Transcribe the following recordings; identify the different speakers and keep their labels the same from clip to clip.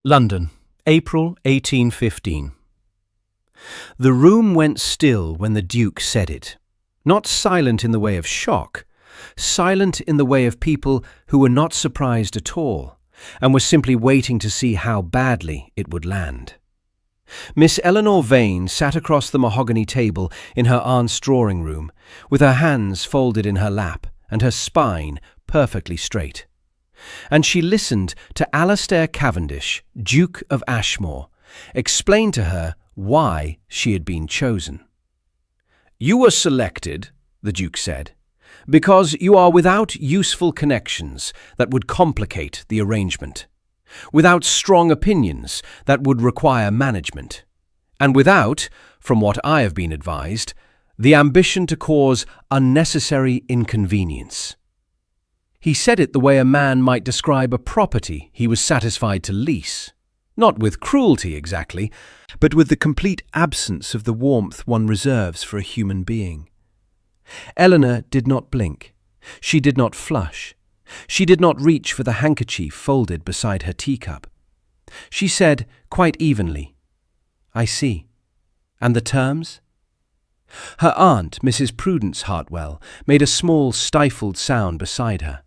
Speaker 1: London, April 1815. The room went still when the Duke said it. Not silent in the way of shock, silent in the way of people who were not surprised at all, and were simply waiting to see how badly it would land. Miss Eleanor Vane sat across the mahogany table in her aunt's drawing room, with her hands folded in her lap and her spine perfectly straight. And she listened to Alastair Cavendish, Duke of Ashmore, explain to her why she had been chosen. "You were selected," the Duke said, "because you are without useful connections that would complicate the arrangement, without strong opinions that would require management, and without, from what I have been advised, the ambition to cause unnecessary inconvenience." He said it the way a man might describe a property he was satisfied to lease, not with cruelty exactly, but with the complete absence of the warmth one reserves for a human being. Eleanor did not blink. She did not flush. She did not reach for the handkerchief folded beside her teacup. She said quite evenly, "I see. And the terms?" Her aunt, Mrs. Prudence Hartwell, made a small stifled sound beside her,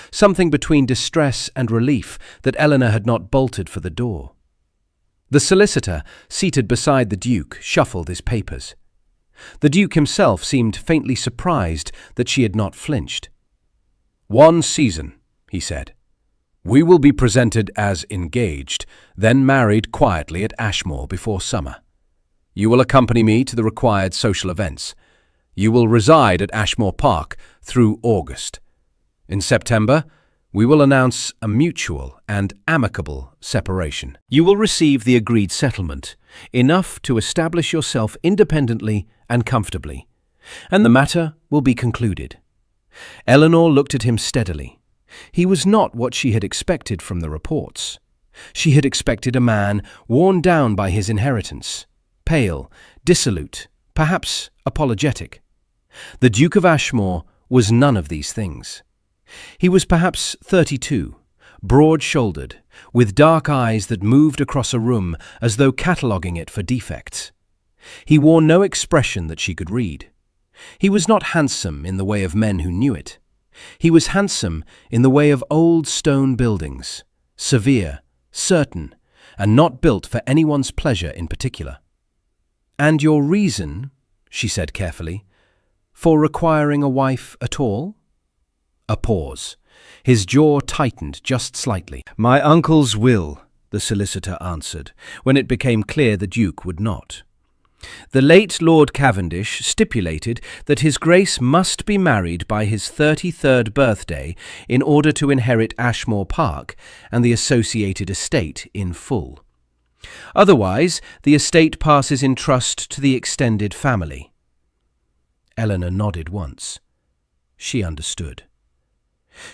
Speaker 1: something between distress and relief that Eleanor had not bolted for the door. The solicitor, seated beside the Duke, shuffled his papers. The Duke himself seemed faintly surprised that she had not flinched. "1 season," he said. "We will be presented as engaged, then married quietly at Ashmore before summer. You will accompany me to the required social events. You will reside at Ashmore Park through August. In September, we will announce a mutual and amicable separation. You will receive the agreed settlement, enough to establish yourself independently and comfortably, and the matter will be concluded." Eleanor looked at him steadily. He was not what she had expected from the reports. She had expected a man worn down by his inheritance, pale, dissolute, perhaps apologetic. The Duke of Ashmore was none of these things. He was perhaps 32, broad-shouldered, with dark eyes that moved across a room as though cataloguing it for defects. He wore no expression that she could read. He was not handsome in the way of men who knew it. He was handsome in the way of old stone buildings, severe, certain, and not built for anyone's pleasure in particular. "And your reason," she said carefully, "for requiring a wife at all?" A pause. His jaw tightened just slightly. "My uncle's will," the solicitor answered, when it became clear the Duke would not. "The late Lord Cavendish stipulated that His Grace must be married by his 33rd birthday in order to inherit Ashmore Park and the associated estate in full. Otherwise, the estate passes in trust to the extended family." Eleanor nodded once. She understood.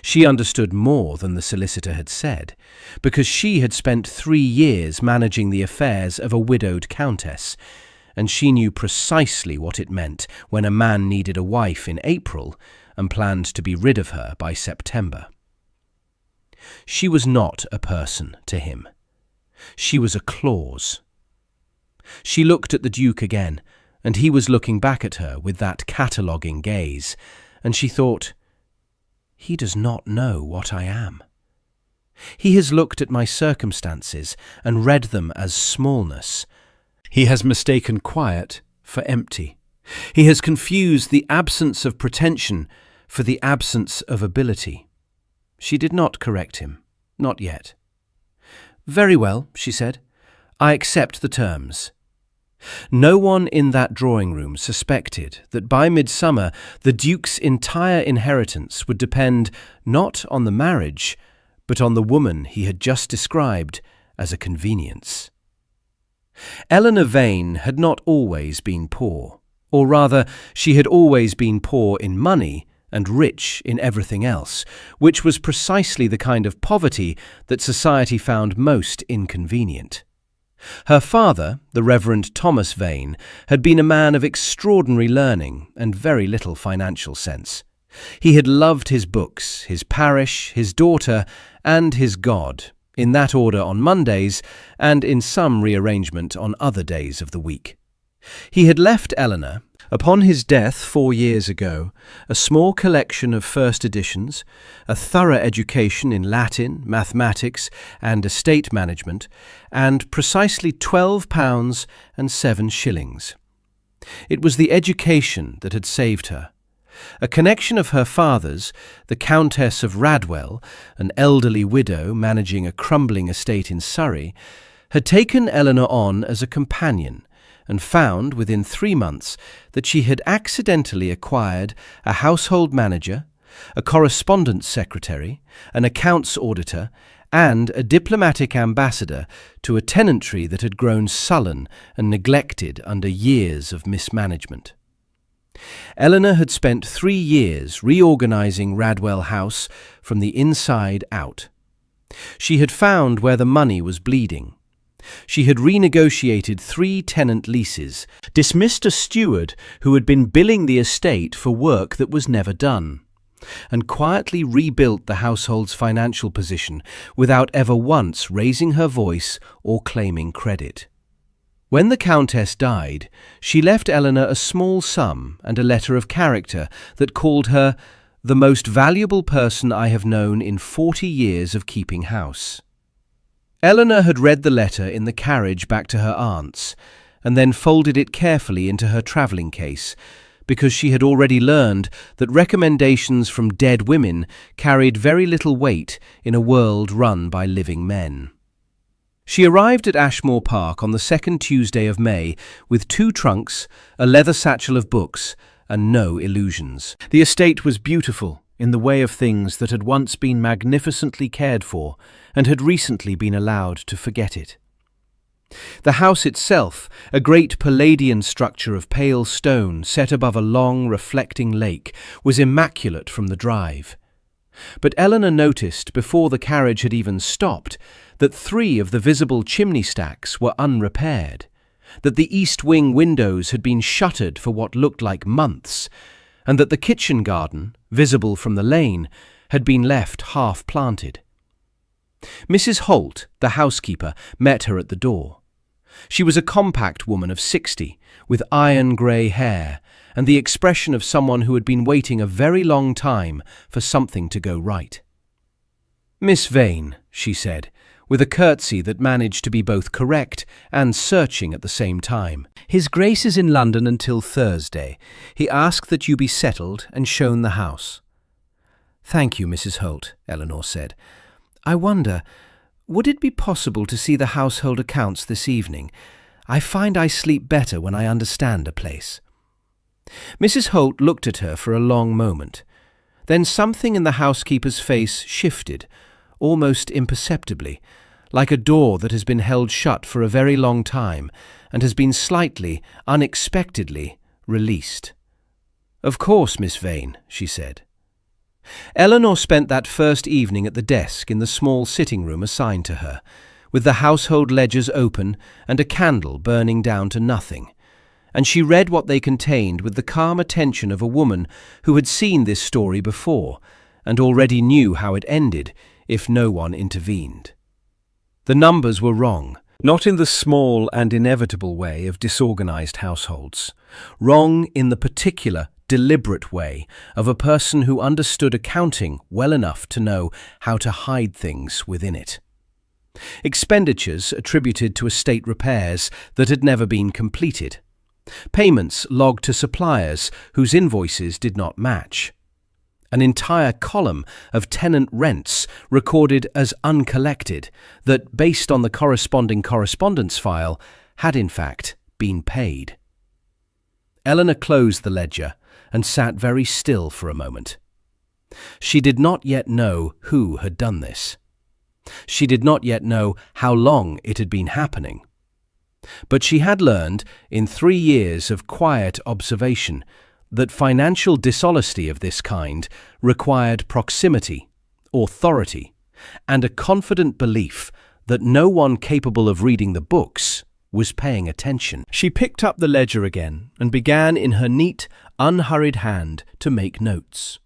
Speaker 1: She understood more than the solicitor had said, because she had spent 3 years managing the affairs of a widowed countess, and she knew precisely what it meant when a man needed a wife in April and planned to be rid of her by September. She was not a person to him. She was a clause. She looked at the Duke again, and he was looking back at her with that cataloguing gaze, and she thought, "He does not know what I am. He has looked at my circumstances and read them as smallness. He has mistaken quiet for empty. He has confused the absence of pretension for the absence of ability." She did not correct him, not yet. "Very well," she said. "I accept the terms." No one in that drawing-room suspected that by midsummer the Duke's entire inheritance would depend not on the marriage, but on the woman he had just described as a convenience. Eleanor Vane had not always been poor, or rather, she had always been poor in money and rich in everything else, which was precisely the kind of poverty that society found most inconvenient. Her father, the Reverend Thomas Vane, had been a man of extraordinary learning and very little financial sense. He had loved his books, his parish, his daughter, and his God, in that order on Mondays, and in some rearrangement on other days of the week. He had left Eleanor, upon his death 4 years ago, a small collection of first editions, a thorough education in Latin, mathematics, and estate management, and precisely £12.07. It was the education that had saved her. A connection of her father's, the Countess of Radwell, an elderly widow managing a crumbling estate in Surrey, had taken Eleanor on as a companion, and found within 3 months that she had accidentally acquired a household manager, a correspondence secretary, an accounts auditor, and a diplomatic ambassador to a tenantry that had grown sullen and neglected under years of mismanagement. Eleanor had spent 3 years reorganizing Radwell House from the inside out. She had found where the money was bleeding. She had renegotiated 3 tenant leases, dismissed a steward who had been billing the estate for work that was never done, and quietly rebuilt the household's financial position without ever once raising her voice or claiming credit. When the Countess died, she left Eleanor a small sum and a letter of character that called her the most valuable person I have known in 40 years of keeping house. Eleanor had read the letter in the carriage back to her aunt's, and then folded it carefully into her travelling case, because she had already learned that recommendations from dead women carried very little weight in a world run by living men. She arrived at Ashmore Park on the 2nd Tuesday of May with 2 trunks, a leather satchel of books, and no illusions. The estate was beautiful in the way of things that had once been magnificently cared for and had recently been allowed to forget it. The house itself, a great Palladian structure of pale stone set above a long, reflecting lake, was immaculate from the drive. But Eleanor noticed, before the carriage had even stopped, that 3 of the visible chimney stacks were unrepaired, that the east wing windows had been shuttered for what looked like months, and that the kitchen garden, visible from the lane, had been left half-planted. Mrs. Holt, the housekeeper, met her at the door. She was a compact woman of 60, with iron-grey hair, and the expression of someone who had been waiting a very long time for something to go right. "Miss Vane," she said, with a curtsy that managed to be both correct and searching at the same time. "His Grace is in London until Thursday. He asked that you be settled and shown the house." "Thank you, Mrs. Holt," Eleanor said. "I wonder, would it be possible to see the household accounts this evening? I find I sleep better when I understand a place." Mrs. Holt looked at her for a long moment. Then something in the housekeeper's face shifted, almost imperceptibly, like a door that has been held shut for a very long time and has been slightly, unexpectedly, released. "Of course, Miss Vane," she said. Eleanor spent that first evening at the desk in the small sitting room assigned to her, with the household ledgers open and a candle burning down to nothing, and she read what they contained with the calm attention of a woman who had seen this story before and already knew how it ended if no one intervened. The numbers were wrong, not in the small and inevitable way of disorganized households, wrong in the particular, deliberate way of a person who understood accounting well enough to know how to hide things within it. Expenditures attributed to estate repairs that had never been completed. Payments logged to suppliers whose invoices did not match. An entire column of tenant rents recorded as uncollected that, based on the corresponding correspondence file, had in fact been paid. Eleanor closed the ledger and sat very still for a moment. She did not yet know who had done this. She did not yet know how long it had been happening. But she had learned, in 3 years of quiet observation, that financial dishonesty of this kind required proximity, authority, and a confident belief that no one capable of reading the books was paying attention. She picked up the ledger again and began in her neat, unhurried hand to make notes.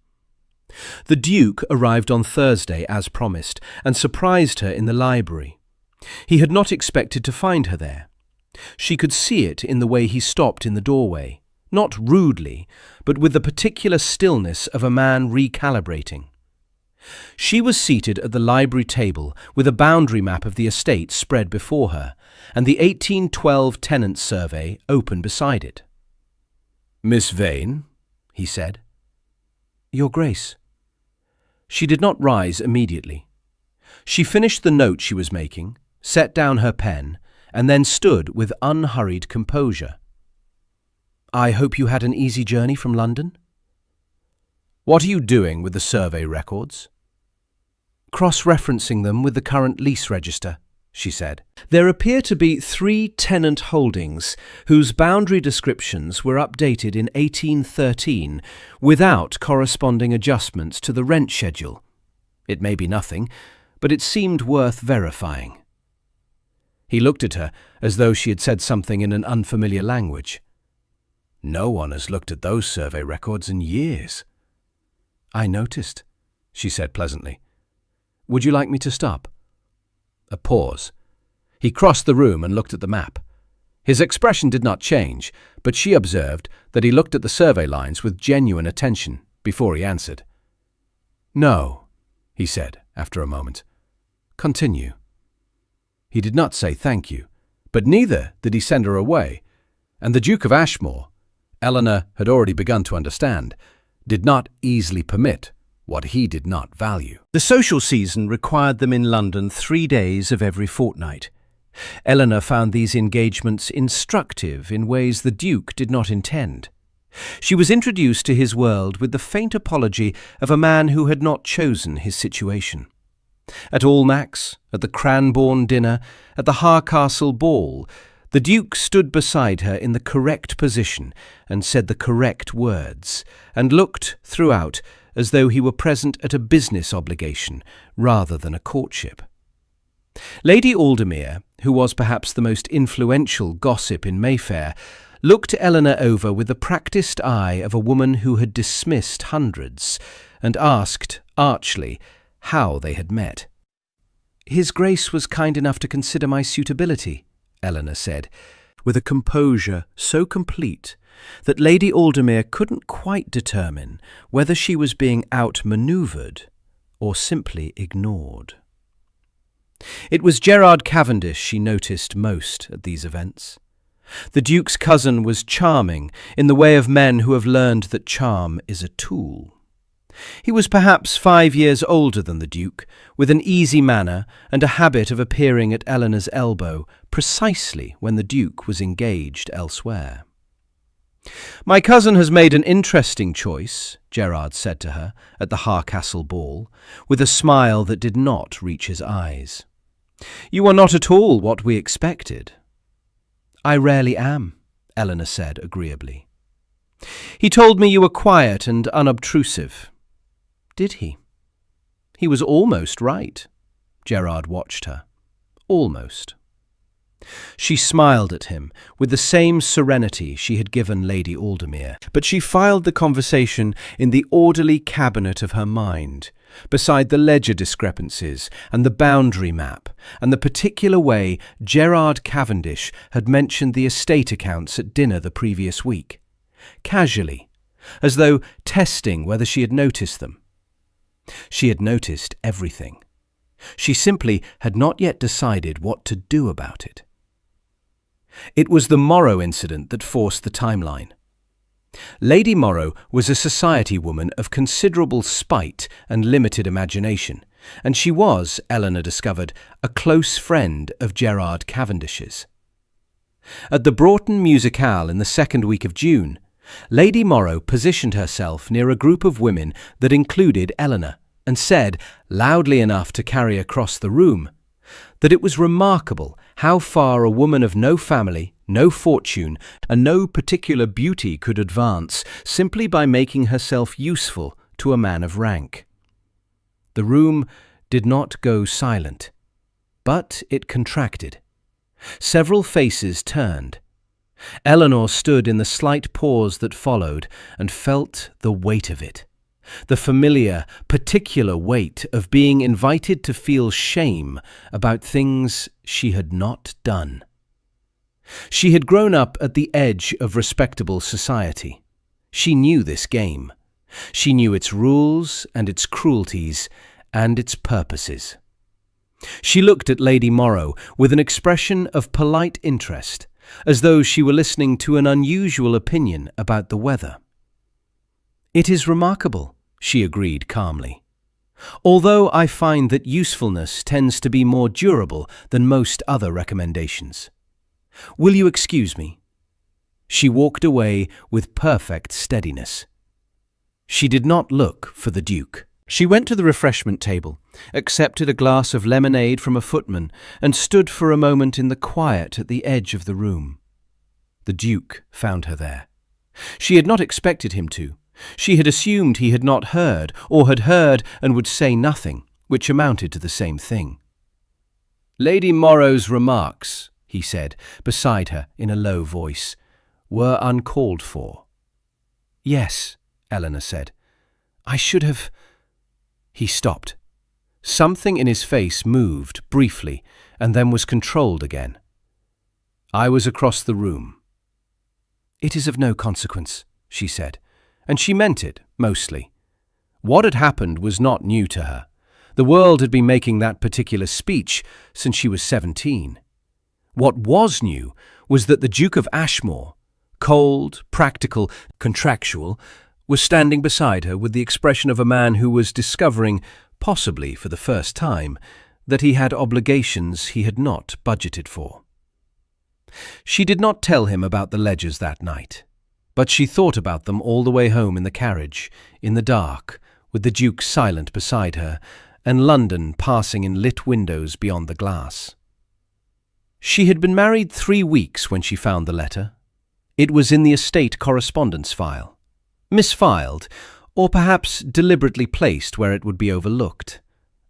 Speaker 1: The Duke arrived on Thursday as promised and surprised her in the library. He had not expected to find her there. She could see it in the way he stopped in the doorway, not rudely, but with the particular stillness of a man recalibrating. She was seated at the library table with a boundary map of the estate spread before her, and the 1812 tenants' survey open beside it. "Miss Vane," he said. "Your Grace." She did not rise immediately. She finished the note she was making, set down her pen, and then stood with unhurried composure. "I hope you had an easy journey from London?" "What are you doing with the survey records?" "Cross-referencing them with the current lease register," she said. There appear to be 3 tenant holdings whose boundary descriptions were updated in 1813 without corresponding adjustments to the rent schedule. It may be nothing, but it seemed worth verifying. He looked at her as though she had said something in an unfamiliar language. "No one has looked at those survey records in years." "I noticed," she said pleasantly. "Would you like me to stop?" A pause. He crossed the room and looked at the map. His expression did not change, but she observed that he looked at the survey lines with genuine attention before he answered. "No," he said after a moment. "Continue." He did not say thank you, but neither did he send her away, and the Duke of Ashmore, Eleanor had already begun to understand, did not easily permit what he did not value. The social season required them in London 3 days of every fortnight. Eleanor found these engagements instructive in ways the Duke did not intend. She was introduced to his world with the faint apology of a man who had not chosen his situation. At Almack's, at the Cranbourne dinner, at the Harcastle ball, the Duke stood beside her in the correct position and said the correct words, and looked throughout as though he were present at a business obligation rather than a courtship. Lady Aldermere, who was perhaps the most influential gossip in Mayfair, looked Eleanor over with the practised eye of a woman who had dismissed hundreds, and asked archly how they had met. "His Grace was kind enough to consider my suitability," Eleanor said, with a composure so complete that Lady Aldermere couldn't quite determine whether she was being outmanoeuvred or simply ignored. It was Gerard Cavendish she noticed most at these events. The Duke's cousin was charming in the way of men who have learned that charm is a tool. He was perhaps 5 years older than the Duke, with an easy manner and a habit of appearing at Eleanor's elbow precisely when the Duke was engaged elsewhere. "My cousin has made an interesting choice," Gerard said to her at the Harcastle ball, with a smile that did not reach his eyes. "You are not at all what we expected." "I rarely am," Eleanor said agreeably. "He told me you were quiet and unobtrusive." "Did he?" "He was almost right." Gerard watched her. "Almost." She smiled at him with the same serenity she had given Lady Aldermere, but she filed the conversation in the orderly cabinet of her mind, beside the ledger discrepancies and the boundary map, and the particular way Gerard Cavendish had mentioned the estate accounts at dinner the previous week, casually, as though testing whether she had noticed them. She had noticed everything. She simply had not yet decided what to do about it. It was the Morrow incident that forced the timeline. Lady Morrow was a society woman of considerable spite and limited imagination, and she was, Eleanor discovered, a close friend of Gerard Cavendish's. At the Broughton Musicale in the second week of June, Lady Morrow positioned herself near a group of women that included Eleanor, and said, loudly enough to carry across the room, that it was remarkable how far a woman of no family, no fortune, and no particular beauty could advance simply by making herself useful to a man of rank. The room did not go silent, but it contracted. Several faces turned. Eleanor stood in the slight pause that followed and felt the weight of it. the familiar, particular weight of being invited to feel shame about things she had not done. She had grown up at the edge of respectable society. She knew this game. She knew its rules and its cruelties and its purposes. She looked at Lady Morrow with an expression of polite interest, as though she were listening to an unusual opinion about the weather. "It is remarkable," she agreed calmly, "although I find that usefulness tends to be more durable than most other recommendations. Will you excuse me?" She walked away with perfect steadiness. She did not look for the Duke. She went to the refreshment table, accepted a glass of lemonade from a footman, and stood for a moment in the quiet at the edge of the room. The Duke found her there. She had not expected him to. She had assumed he had not heard, or had heard and would say nothing, which amounted to the same thing. "Lady Morrow's remarks," he said, beside her in a low voice, "were uncalled for." "Yes," Eleanor said. "I should have—" He stopped. Something in his face moved briefly and then was controlled again. "I was across the room." "It is of no consequence," she said, and she meant it, mostly. What had happened was not new to her. The world had been making that particular speech since she was 17. What was new was that the Duke of Ashmore, cold, practical, contractual, was standing beside her with the expression of a man who was discovering, possibly for the first time, that he had obligations he had not budgeted for. She did not tell him about the ledgers that night, but she thought about them all the way home in the carriage, in the dark, with the Duke silent beside her, and London passing in lit windows beyond the glass. She had been married 3 weeks when she found the letter. It was in the estate correspondence file. Misfiled, or perhaps deliberately placed where it would be overlooked.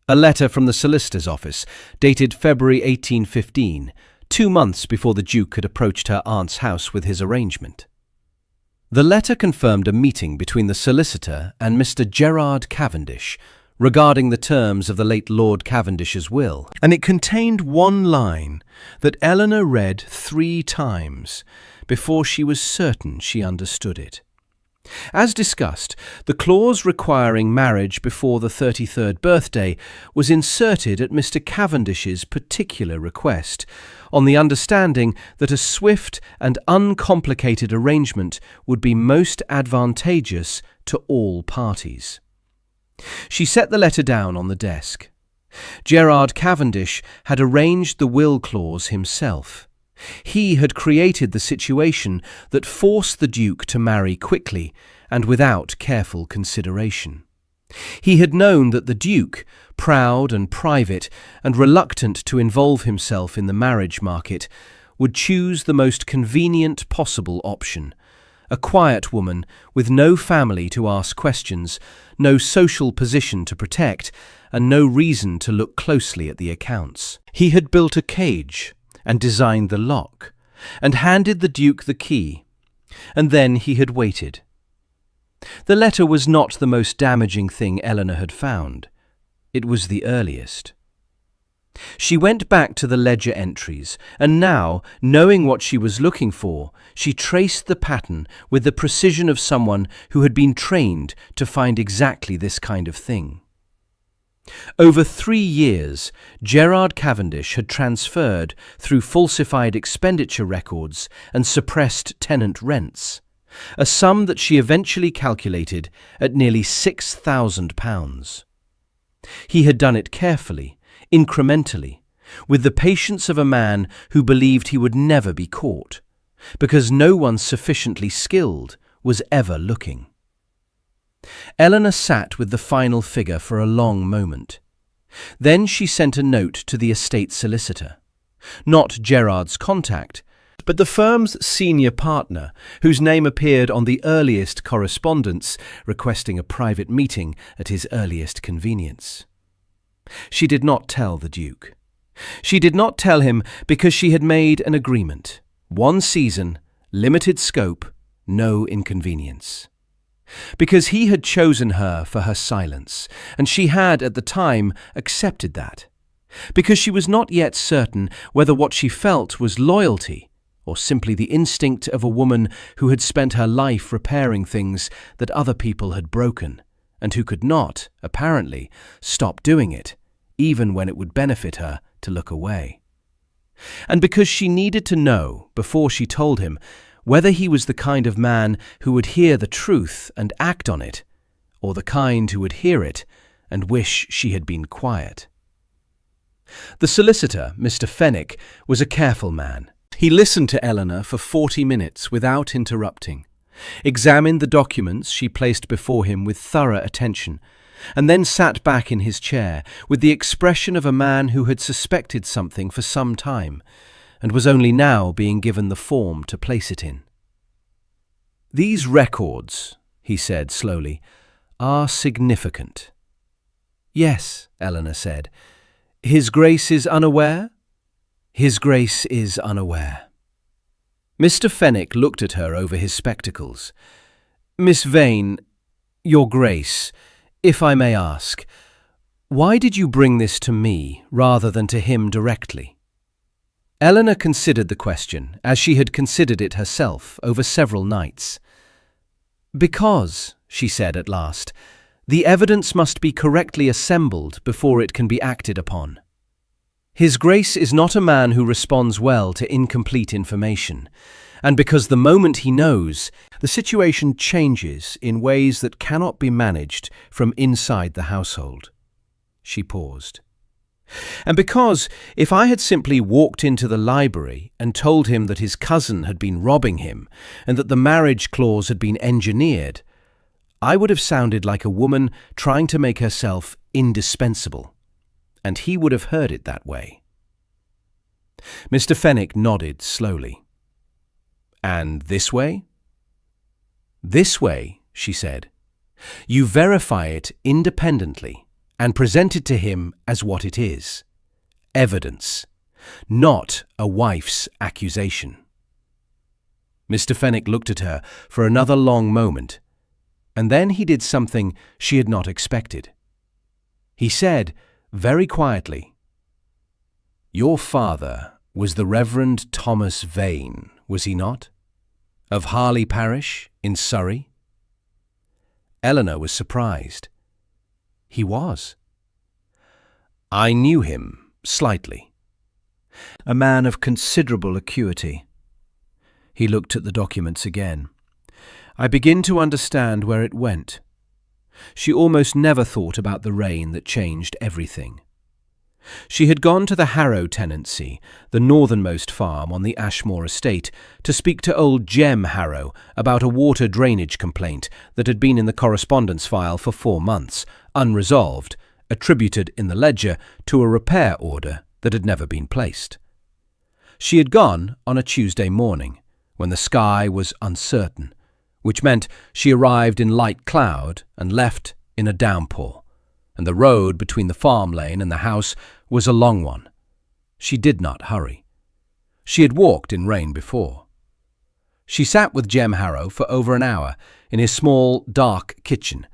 Speaker 1: A letter from the solicitor's office, dated February 1815, 2 months before the Duke had approached her aunt's house with his arrangement. The letter confirmed a meeting between the solicitor and Mr. Gerard Cavendish regarding the terms of the late Lord Cavendish's will, and it contained one line that Eleanor read 3 times before she was certain she understood it. As discussed, the clause requiring marriage before the 33rd birthday was inserted at Mr. Cavendish's particular request, on the understanding that a swift and uncomplicated arrangement would be most advantageous to all parties. She set the letter down on the desk. Gerard Cavendish had arranged the will clause himself. He had created the situation that forced the Duke to marry quickly and without careful consideration. He had known that the Duke, proud and private and reluctant to involve himself in the marriage market, would choose the most convenient possible option, a quiet woman with no family to ask questions, no social position to protect, and no reason to look closely at the accounts. He had built a cage and designed the lock, and handed the Duke the key, and then he had waited. The letter was not the most damaging thing Eleanor had found. It was the earliest. She went back to the ledger entries, and now, knowing what she was looking for, she traced the pattern with the precision of someone who had been trained to find exactly this kind of thing. Over 3 years, Gerard Cavendish had transferred, through falsified expenditure records and suppressed tenant rents, a sum that she eventually calculated at nearly £6,000. He had done it carefully, incrementally, with the patience of a man who believed he would never be caught, because no one sufficiently skilled was ever looking. Eleanor sat with the final figure for a long moment. Then she sent a note to the estate solicitor. Not Gerard's contact, but the firm's senior partner, whose name appeared on the earliest correspondence, requesting a private meeting at his earliest convenience. She did not tell the Duke. She did not tell him because she had made an agreement. 1 season, limited scope, no inconvenience. because he had chosen her for her silence, and she had at the time accepted that, because she was not yet certain whether what she felt was loyalty or simply the instinct of a woman who had spent her life repairing things that other people had broken, and who could not, apparently, stop doing it, even when it would benefit her to look away. And because she needed to know, before she told him, whether he was the kind of man who would hear the truth and act on it, or the kind who would hear it and wish she had been quiet. The solicitor, Mr. Fenwick, was a careful man. He listened to Eleanor for 40 minutes without interrupting, examined the documents she placed before him with thorough attention, and then sat back in his chair with the expression of a man who had suspected something for some time, and was only now being given the form to place it in. "These records," he said slowly, "are significant." "Yes," Eleanor said. "His Grace is unaware?" "His Grace is unaware." Mr. Fenwick looked at her over his spectacles. "Miss Vane, Your Grace, if I may ask, why did you bring this to me rather than to him directly?" Eleanor considered the question, as she had considered it herself, over several nights. "Because," she said at last, "the evidence must be correctly assembled before it can be acted upon. His Grace is not a man who responds well to incomplete information, and because the moment he knows, the situation changes in ways that cannot be managed from inside the household." She paused. "And because, if I had simply walked into the library and told him that his cousin had been robbing him and that the marriage clause had been engineered, I would have sounded like a woman trying to make herself indispensable, and he would have heard it that way." Mr. Fenwick nodded slowly. "And this way?" "This way," she said. "You verify it independently and present it to him as what it is: evidence, not a wife's accusation." Mr. Fenwick looked at her for another long moment, and then he did something she had not expected. He said, very quietly, "Your father was the Reverend Thomas Vane, was he not? Of Harley Parish, in Surrey?" Eleanor was surprised. "He was." "I knew him, slightly. A man of considerable acuity." He looked at the documents again. "I begin to understand where it went." She almost never thought about the rain that changed everything. She had gone to the Harrow tenancy, the northernmost farm on the Ashmore estate, to speak to old Jem Harrow about a water drainage complaint that had been in the correspondence file for 4 months, unresolved, attributed in the ledger to a repair order that had never been placed. She had gone on a Tuesday morning, when the sky was uncertain, which meant she arrived in light cloud and left in a downpour, and the road between the farm lane and the house was a long one. She did not hurry. She had walked in rain before. She sat with Jem Harrow for over an hour in his small, dark kitchen,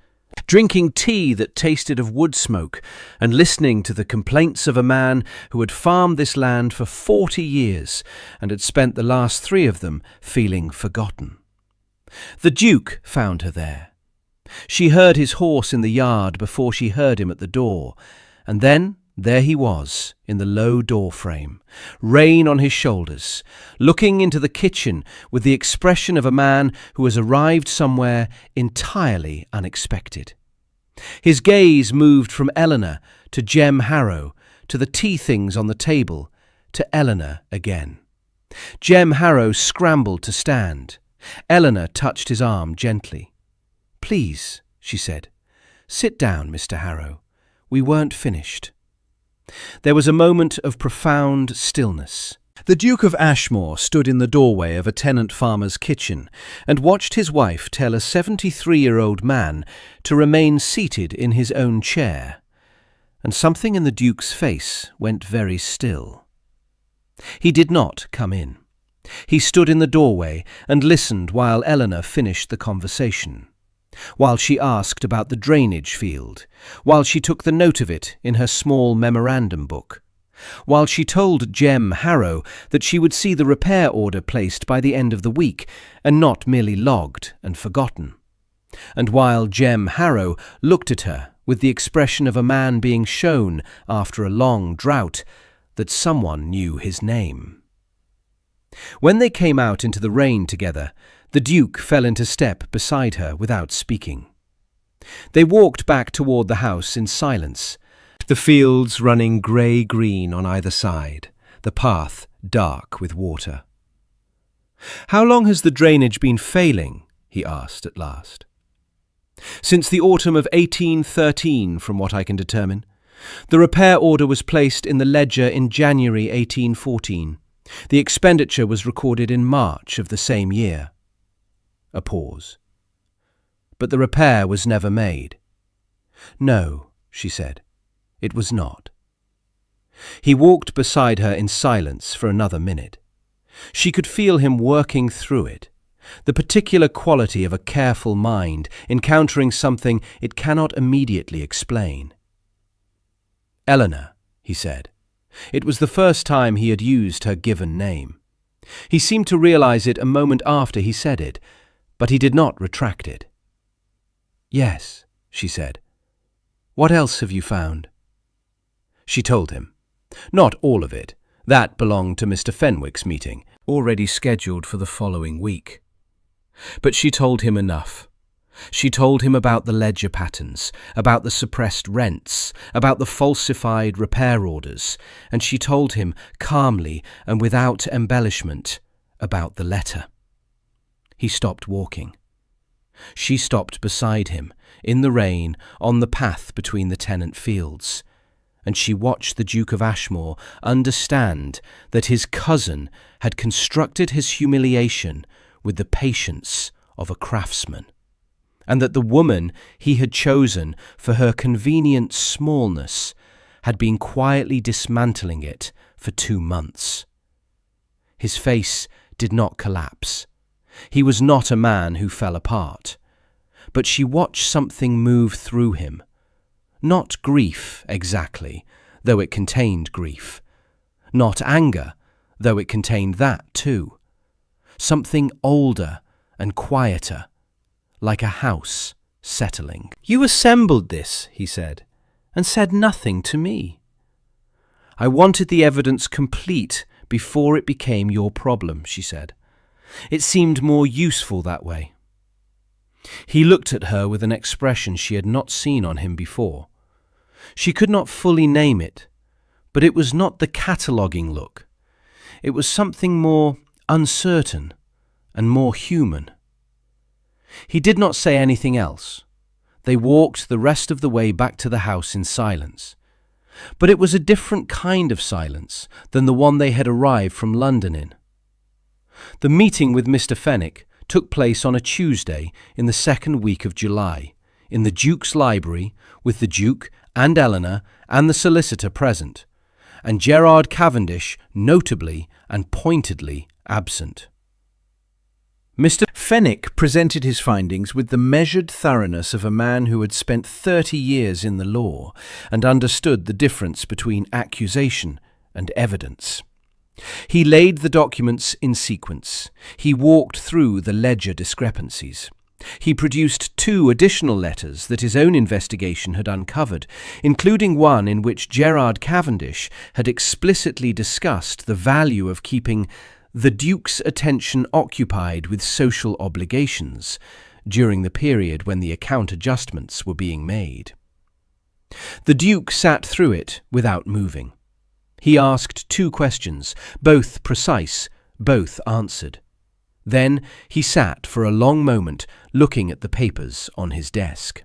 Speaker 1: drinking tea that tasted of wood smoke and listening to the complaints of a man who had farmed this land for 40 years and had spent the last 3 of them feeling forgotten. The Duke found her there. She heard his horse in the yard before she heard him at the door, and then there he was in the low door frame, rain on his shoulders, looking into the kitchen with the expression of a man who has arrived somewhere entirely unexpected. His gaze moved from Eleanor to Jem Harrow, to the tea things on the table, to Eleanor again. Jem Harrow scrambled to stand. Eleanor touched his arm gently. "Please," she said, "sit down, Mr. Harrow. We weren't finished." There was a moment of profound stillness. The Duke of Ashmore stood in the doorway of a tenant farmer's kitchen and watched his wife tell a 73-year-old man to remain seated in his own chair, and something in the Duke's face went very still. He did not come in. He stood in the doorway and listened while Eleanor finished the conversation. while she asked about the drainage field, while she took the note of it in her small memorandum book, while she told Jem Harrow that she would see the repair order placed by the end of the week and not merely logged and forgotten, and while Jem Harrow looked at her with the expression of a man being shown after a long drought that someone knew his name. When they came out into the rain together, the Duke fell into step beside her without speaking. They walked back toward the house in silence, the fields running grey-green on either side, the path dark with water. "How long has the drainage been failing?" he asked at last. "Since the autumn of 1813, from what I can determine. The repair order was placed in the ledger in January 1814. The expenditure was recorded in March of the same year." A pause. "But the repair was never made." "No," she said, "it was not." He walked beside her in silence for another minute. She could feel him working through it, the particular quality of a careful mind encountering something it cannot immediately explain. "Eleanor," he said. It was the first time he had used her given name. He seemed to realize it a moment after he said it, but he did not retract it. "Yes," she said. "What else have you found?" She told him. Not all of it. That belonged to Mr. Fenwick's meeting, already scheduled for the following week. But she told him enough. She told him about the ledger patterns, about the suppressed rents, about the falsified repair orders, and she told him calmly and without embellishment about the letter. He stopped walking. She stopped beside him, in the rain, on the path between the tenant fields, and she watched the Duke of Ashmore understand that his cousin had constructed his humiliation with the patience of a craftsman, and that the woman he had chosen for her convenient smallness had been quietly dismantling it for 2 months. His face did not collapse. He was not a man who fell apart. But she watched something move through him. Not grief, exactly, though it contained grief. Not anger, though it contained that too. Something older and quieter, like a house settling. "You assembled this," he said, "and said nothing to me." "I wanted the evidence complete before it became your problem," she said. "It seemed more useful that way." He looked at her with an expression she had not seen on him before. She could not fully name it, but it was not the cataloguing look. It was something more uncertain and more human. He did not say anything else. They walked the rest of the way back to the house in silence. But it was a different kind of silence than the one they had arrived from London in. The meeting with Mr. Fenwick took place on a Tuesday in the second week of July, in the Duke's library, with the Duke and Eleanor and the solicitor present, and Gerard Cavendish notably and pointedly absent. Mr. Fenwick presented his findings with the measured thoroughness of a man who had spent 30 years in the law and understood the difference between accusation and evidence. He laid the documents in sequence. He walked through the ledger discrepancies. He produced 2 additional letters that his own investigation had uncovered, including one in which Gerard Cavendish had explicitly discussed the value of keeping the Duke's attention occupied with social obligations during the period when the account adjustments were being made. The Duke sat through it without moving. He asked 2 questions, both precise, both answered. Then he sat for a long moment looking at the papers on his desk.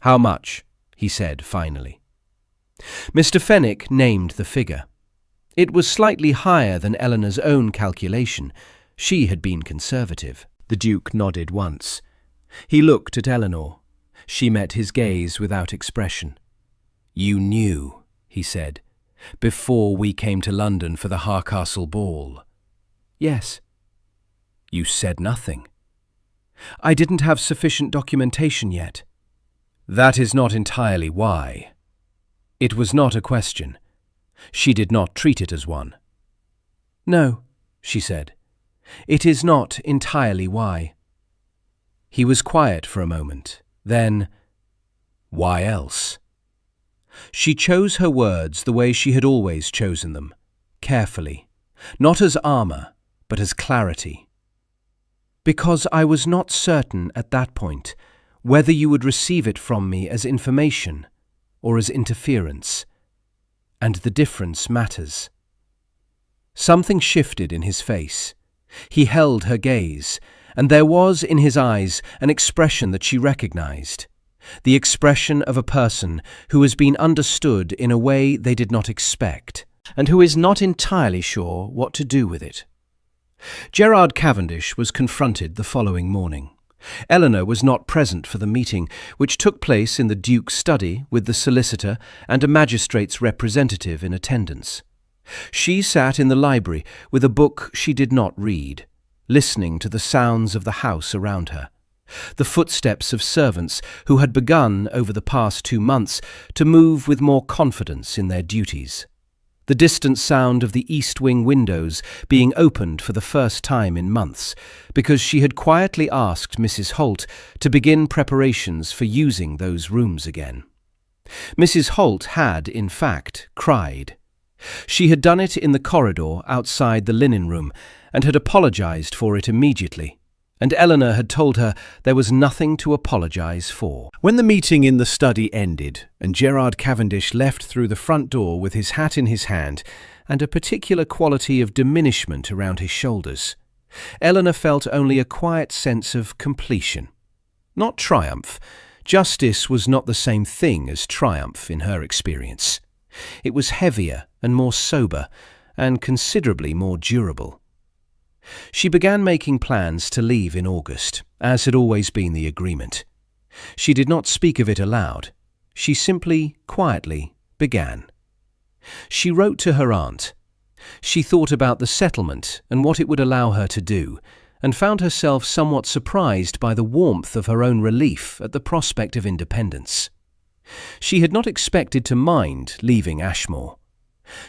Speaker 1: "How much?" he said finally. Mr. Fenwick named the figure. It was slightly higher than Eleanor's own calculation. She had been conservative. The Duke nodded once. He looked at Eleanor. She met his gaze without expression. "You knew," he said, "before we came to London for the Harcastle ball." "Yes." "You said nothing." I didn't have sufficient documentation yet. That is not entirely why. It was not a question. She did not treat it as one. No, she said. It is not entirely why. He was quiet for a moment. Then, why else? She chose her words the way she had always chosen them, carefully, not as armor, but as clarity. Because I was not certain at that point whether you would receive it from me as information or as interference, and the difference matters. Something shifted in his face. He held her gaze, and there was in his eyes an expression that she recognized, the expression of a person who has been understood in a way they did not expect, and who is not entirely sure what to do with it. Gerard Cavendish was confronted the following morning. Eleanor was not present for the meeting, which took place in the Duke's study with the solicitor and a magistrate's representative in attendance. She sat in the library with a book she did not read, listening to the sounds of the house around her, the footsteps of servants who had begun over the past 2 months to move with more confidence in their duties, the distant sound of the east wing windows being opened for the first time in months, because she had quietly asked Mrs. Holt to begin preparations for using those rooms again. Mrs. Holt had, in fact, cried. She had done it in the corridor outside the linen room and had apologized for it immediately, and Eleanor had told her there was nothing to apologize for. When the meeting in the study ended and Gerard Cavendish left through the front door with his hat in his hand and a particular quality of diminishment around his shoulders, Eleanor felt only a quiet sense of completion. Not triumph. Justice was not the same thing as triumph in her experience. It was heavier and more sober and considerably more durable. She began making plans to leave in August, as had always been the agreement. She did not speak of it aloud. She simply, quietly, began. She wrote to her aunt. She thought about the settlement and what it would allow her to do, and found herself somewhat surprised by the warmth of her own relief at the prospect of independence. She had not expected to mind leaving Ashmore.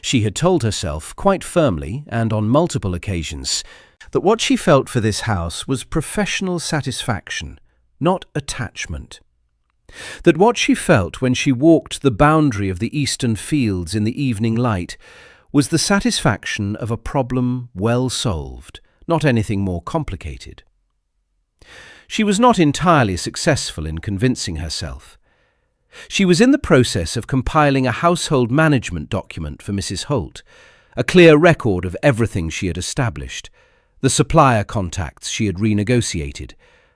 Speaker 1: She had told herself quite firmly and on multiple occasions that what she felt for this house was professional satisfaction, not attachment. That what she felt when she walked the boundary of the eastern fields in the evening light was the satisfaction of a problem well solved, not anything more complicated. She was not entirely successful in convincing herself. She was in the process of compiling a household management document for Mrs. Holt, a clear record of everything she had established, the supplier contacts she had renegotiated,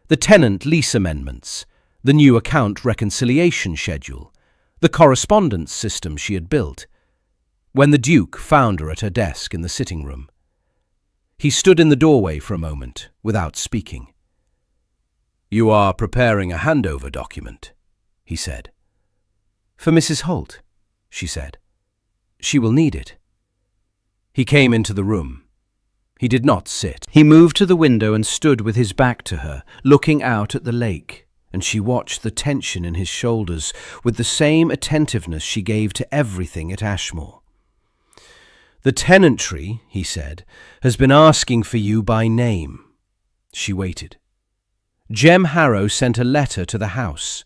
Speaker 1: the tenant lease amendments, the new account reconciliation schedule, the correspondence system she had built, when the Duke found her at her desk in the sitting room. He stood in the doorway for a moment, without speaking. "You are preparing a handover document," he said. "For Mrs. Holt," she said. "She will need it." He came into the room. He did not sit. He moved to the window and stood with his back to her, looking out at the lake, and she watched the tension in his shoulders with the same attentiveness she gave to everything at Ashmore. "The tenantry," he said, "has been asking for you by name." She waited. "Jem Harrow sent a letter to the house.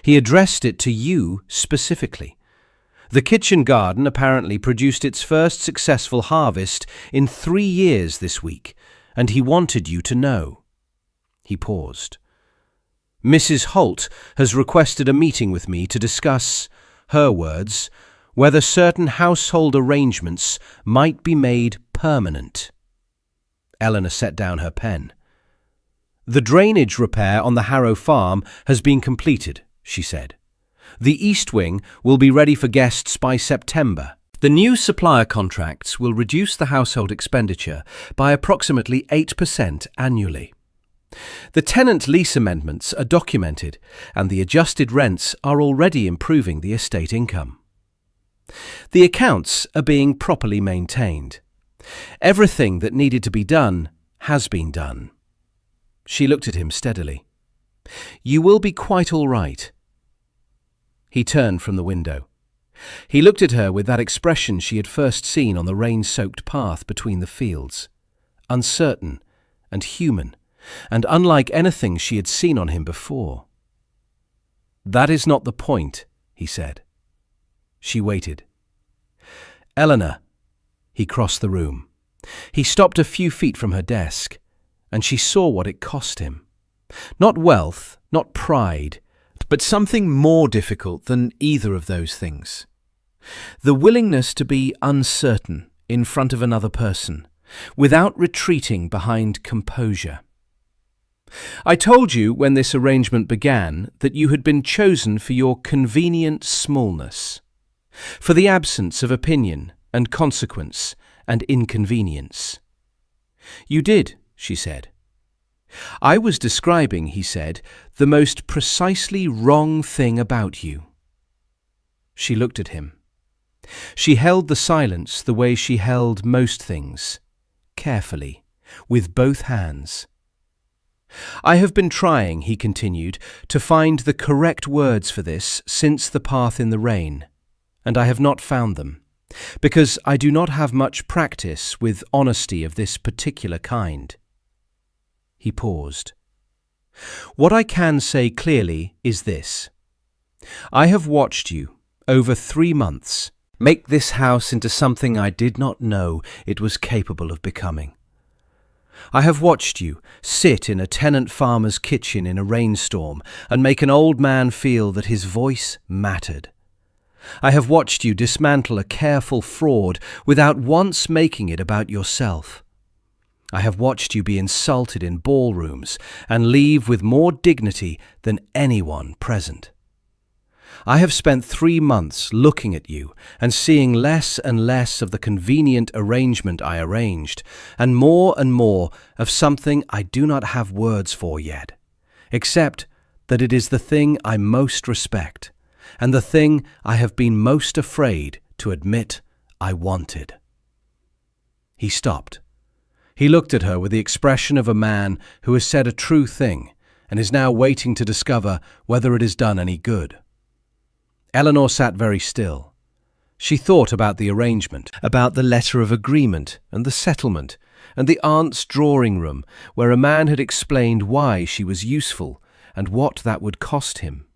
Speaker 1: He addressed it to you specifically. The kitchen garden apparently produced its first successful harvest in 3 years this week, and he wanted you to know." He paused. "Mrs. Holt has requested a meeting with me to discuss, her words, whether certain household arrangements might be made permanent." Eleanor set down her pen. "The drainage repair on the Harrow farm has been completed," she said. "The east wing will be ready for guests by September. The new supplier contracts will reduce the household expenditure by approximately 8% annually. The tenant lease amendments are documented, and the adjusted rents are already improving the estate income. The accounts are being properly maintained. Everything that needed to be done has been done." She looked at him steadily. "You will be quite all right." He turned from the window. He looked at her with that expression she had first seen on the rain-soaked path between the fields, uncertain and human, and unlike anything she had seen on him before. "That is not the point," he said. She waited. "Eleanor." He crossed the room. He stopped a few feet from her desk, and she saw what it cost him. Not wealth, not pride, but something more difficult than either of those things. The willingness to be uncertain in front of another person, without retreating behind composure. "I told you when this arrangement began that you had been chosen for your convenient smallness, for the absence of opinion and consequence and inconvenience." "You did," she said. "I was describing," he said, "the most precisely wrong thing about you." She looked at him. She held the silence the way she held most things, carefully, with both hands. "I have been trying," he continued, "to find the correct words for this since the path in the rain, and I have not found them, because I do not have much practice with honesty of this particular kind." He paused. "What I can say clearly is this. I have watched you, over 3 months, make this house into something I did not know it was capable of becoming. I have watched you sit in a tenant farmer's kitchen in a rainstorm and make an old man feel that his voice mattered. I have watched you dismantle a careful fraud without once making it about yourself. I have watched you be insulted in ballrooms and leave with more dignity than anyone present. I have spent 3 months looking at you and seeing less and less of the convenient arrangement I arranged, and more of something I do not have words for yet, except that it is the thing I most respect, and the thing I have been most afraid to admit I wanted." He stopped. He looked at her with the expression of a man who has said a true thing and is now waiting to discover whether it has done any good. Eleanor sat very still. She thought about the arrangement, about the letter of agreement and the settlement, and the aunt's drawing room where a man had explained why she was useful and what that would cost him.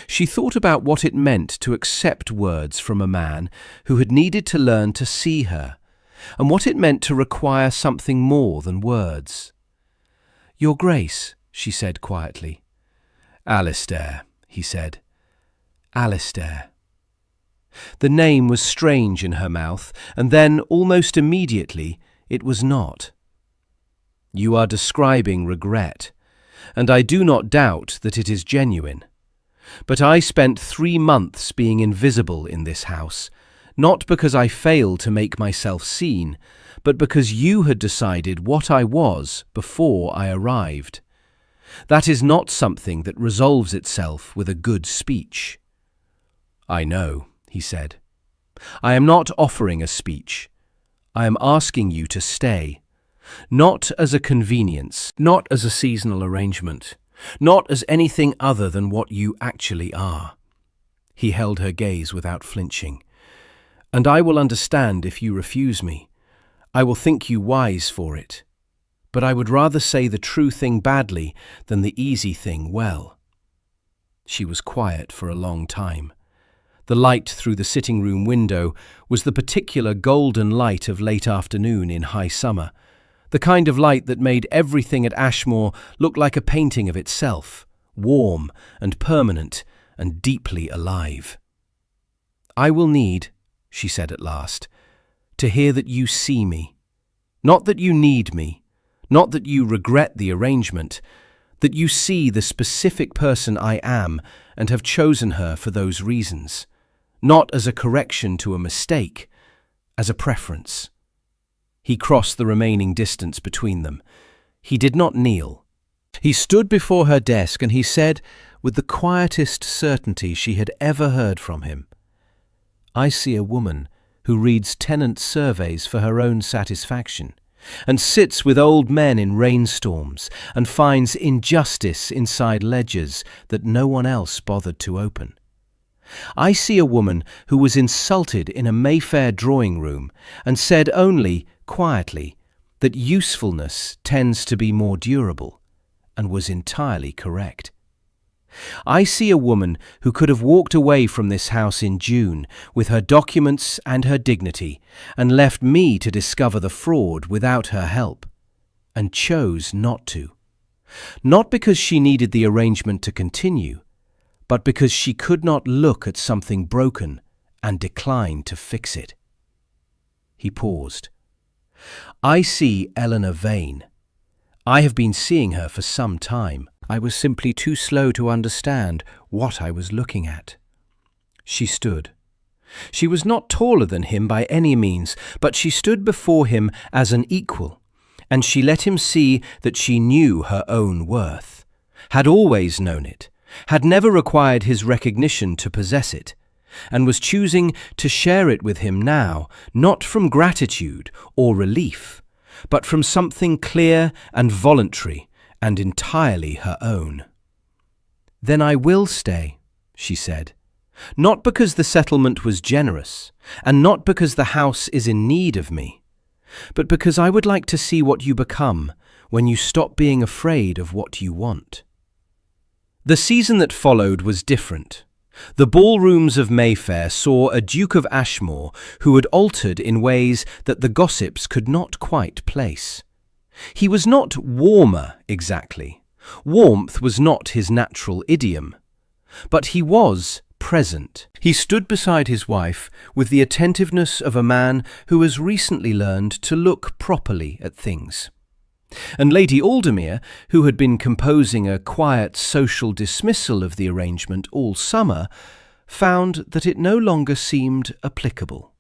Speaker 1: She thought about what it meant to accept words from a man who had needed to learn to see her, and what it meant to require something more than words. "Your Grace," she said quietly. "Alistair," he said. "Alistair." The name was strange in her mouth, and then, almost immediately, it was not. "You are describing regret, and I do not doubt that it is genuine. But I spent 3 months being invisible in this house, not because I failed to make myself seen, but because you had decided what I was before I arrived. That is not something that resolves itself with a good speech." "I know," he said. "I am not offering a speech. I am asking you to stay, not as a convenience, not as a seasonal arrangement, not as anything other than what you actually are." He held her gaze without flinching. "And I will understand if you refuse me. I will think you wise for it. But I would rather say the true thing badly than the easy thing well." She was quiet for a long time. The light through the sitting-room window was the particular golden light of late afternoon in high summer, the kind of light that made everything at Ashmore look like a painting of itself, warm and permanent and deeply alive. "I will need," she said at last, "to hear that you see me. Not that you need me, not that you regret the arrangement, that you see the specific person I am and have chosen her for those reasons, not as a correction to a mistake, as a preference." He crossed the remaining distance between them. He did not kneel. He stood before her desk and he said, with the quietest certainty she had ever heard from him, "I see a woman who reads tenant surveys for her own satisfaction, and sits with old men in rainstorms and finds injustice inside ledgers that no one else bothered to open. I see a woman who was insulted in a Mayfair drawing room and said only, quietly, that usefulness tends to be more durable, and was entirely correct. I see a woman who could have walked away from this house in June with her documents and her dignity and left me to discover the fraud without her help, and chose not to. Not because she needed the arrangement to continue, but because she could not look at something broken and decline to fix it. He paused. I see Eleanor Vane. I have been seeing her for some time. I was simply too slow to understand what I was looking at. She stood. She was not taller than him by any means, but she stood before him as an equal, and she let him see that she knew her own worth, had always known it, had never required his recognition to possess it, and was choosing to share it with him now, not from gratitude or relief, but from something clear and voluntary and entirely her own. "Then I will stay," she said, "not because the settlement was generous, and not because the house is in need of me, but because I would like to see what you become when you stop being afraid of what you want." The season that followed was different. The ballrooms of Mayfair saw a Duke of Ashmore who had altered in ways that the gossips could not quite place. He was not warmer exactly. Warmth was not his natural idiom. But he was present. He stood beside his wife with the attentiveness of a man who has recently learned to look properly at things. And Lady Aldermere, who had been composing a quiet social dismissal of the arrangement all summer, found that it no longer seemed applicable.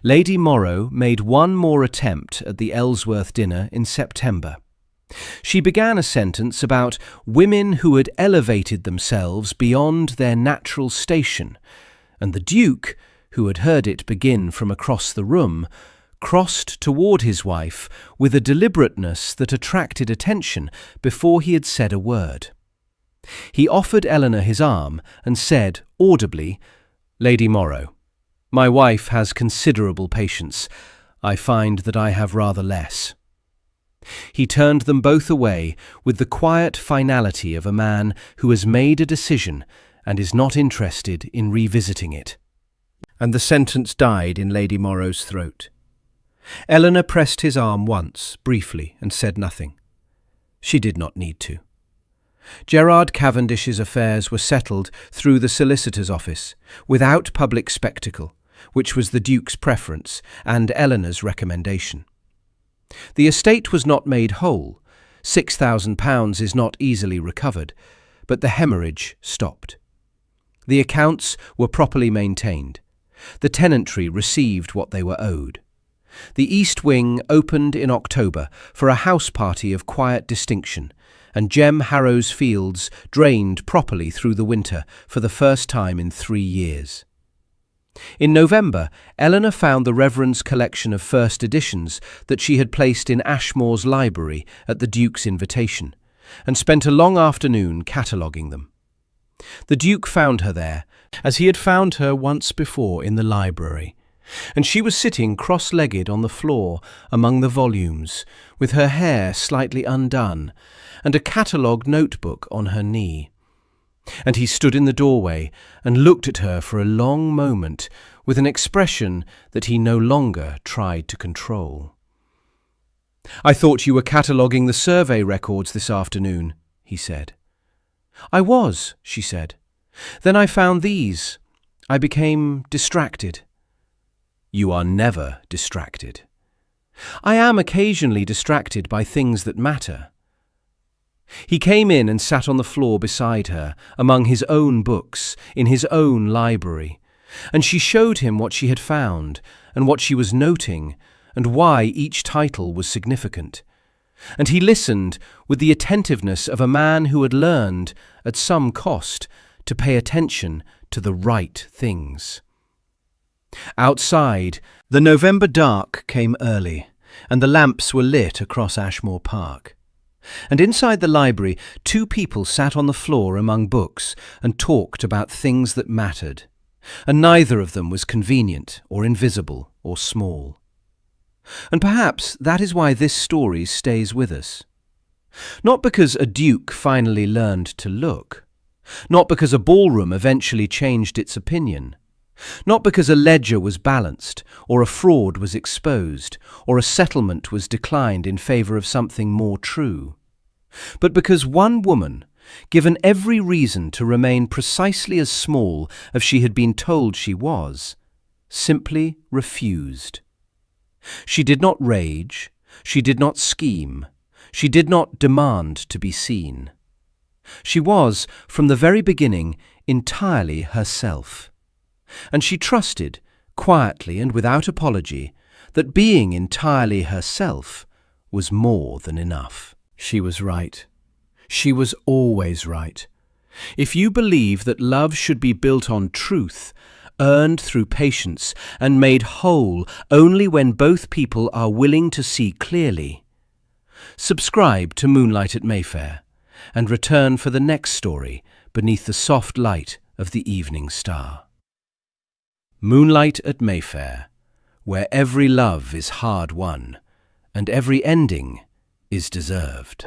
Speaker 1: Lady Morrow made one more attempt at the Ellsworth dinner in September. She began a sentence about women who had elevated themselves beyond their natural station, and the Duke, who had heard it begin from across the room, crossed toward his wife with a deliberateness that attracted attention before he had said a word. He offered Eleanor his arm and said audibly, "Lady Morrow, my wife has considerable patience. I find that I have rather less." He turned them both away with the quiet finality of a man who has made a decision and is not interested in revisiting it. And the sentence died in Lady Morrow's throat. Eleanor pressed his arm once, briefly, and said nothing. She did not need to. Gerard Cavendish's affairs were settled through the solicitor's office, without public spectacle, which was the Duke's preference and Eleanor's recommendation. The estate was not made whole. £6,000 is not easily recovered, but the hemorrhage stopped. The accounts were properly maintained. The tenantry received what they were owed. The East Wing opened in October for a house party of quiet distinction, and Jem Harrow's fields drained properly through the winter for the first time in 3 years. In November, Eleanor found the Reverend's collection of first editions that she had placed in Ashmore's library at the Duke's invitation, and spent a long afternoon cataloguing them. The Duke found her there, as he had found her once before in the library, and she was sitting cross-legged on the floor among the volumes, with her hair slightly undone, and a catalogue notebook on her knee. And he stood in the doorway and looked at her for a long moment with an expression that he no longer tried to control. "I thought you were cataloguing the survey records this afternoon," he said. "I was," she said. "Then I found these. I became distracted." "You are never distracted." "I am occasionally distracted by things that matter." He came in and sat on the floor beside her, among his own books, in his own library, and she showed him what she had found, and what she was noting, and why each title was significant. And he listened with the attentiveness of a man who had learned, at some cost, to pay attention to the right things. Outside, the November dark came early, and the lamps were lit across Ashmore Park. And inside the library, two people sat on the floor among books and talked about things that mattered, and neither of them was convenient or invisible or small. And perhaps that is why this story stays with us. Not because a duke finally learned to look, not because a ballroom eventually changed its opinion, not because a ledger was balanced, or a fraud was exposed, or a settlement was declined in favour of something more true, but because one woman, given every reason to remain precisely as small as she had been told she was, simply refused. She did not rage, she did not scheme, she did not demand to be seen. She was, from the very beginning, entirely herself. And she trusted, quietly and without apology, that being entirely herself was more than enough. She was right. She was always right. If you believe that love should be built on truth, earned through patience, and made whole only when both people are willing to see clearly, subscribe to Moonlight at Mayfair and return for the next story beneath the soft light of the evening star. Moonlight at Mayfair, where every love is hard won and every ending is deserved.